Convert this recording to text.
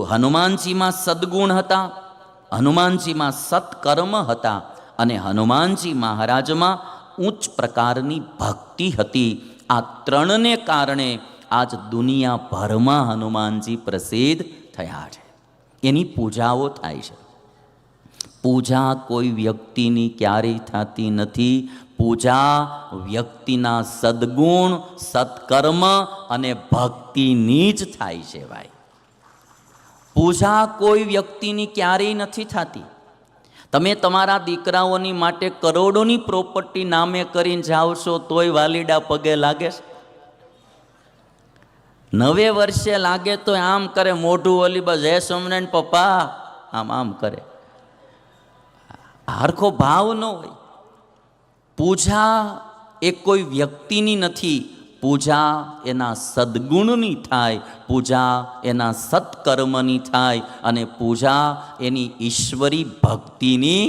હનુમાનજીમાં સદગુણ હતા, હનુમાનજીમાં સત્કર્મ હતા અને હનુમાનજી મહારાજમાં ઉચ્ચ પ્રકારની ભક્તિ હતી. આ ત્રણને કારણે આજ દુનિયાભરમાં હનુમાનજી પ્રસિદ્ધ થયા છે. એની પૂજાઓ થાય છે. પૂજા કોઈ વ્યક્તિની ક્યારેય થતી નથી. પૂજા વ્યક્તિના સદગુણ, સત્કર્મ અને ભક્તિની જ થાય છે ભાઈ. પૂજા કોઈ વ્યક્તિની ક્યારેય નથી થતી. તમે તમારા દીકરાઓની માટે કરોડોની પ્રોપર્ટી નામે કરીને જાઓ છો તોય વાલીડા પગે લાગે છે. 9 વર્ષે લાગે તો આમ કરે, મોઢું ઓલી બસ હે સોમનારાયણ પપ્પા આમ આમ કરે. હરખો ભાવ ન હોય. પૂજા એ કોઈ વ્યક્તિની નથી. પૂજા એના સદગુણની થાય, પૂજા એના સત્કર્મની થાય અને પૂજા એની ઈશ્વરી ભક્તિની